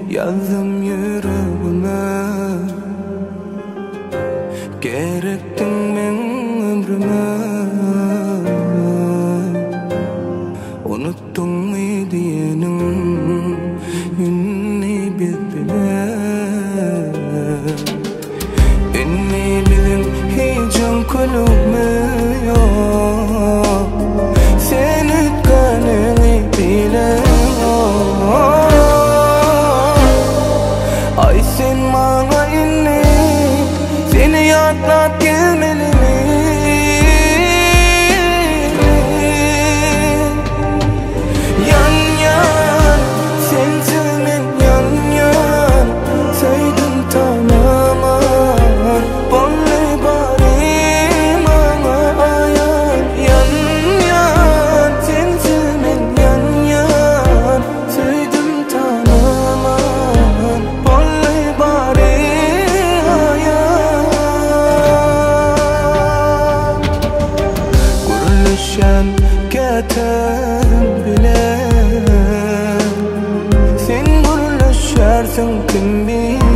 Yazdım yüreğime, gerektin men ömrüme. Unuttun mu diyenin ünlü birbirine. İnni bizim heyecan kulübmüyor. Sen ütkanını bile. Ay sen bana inni, seni yadlat gelmeli mi? Yan yan, sensiz men yan yan. Saydım tamamen, bollay bari bana ayan. Yan yan, sensiz men yan yan. Saydım tamamen, bollay bari ayan. Guruluşan ketem bile, sen guruluşarsın kim bilir.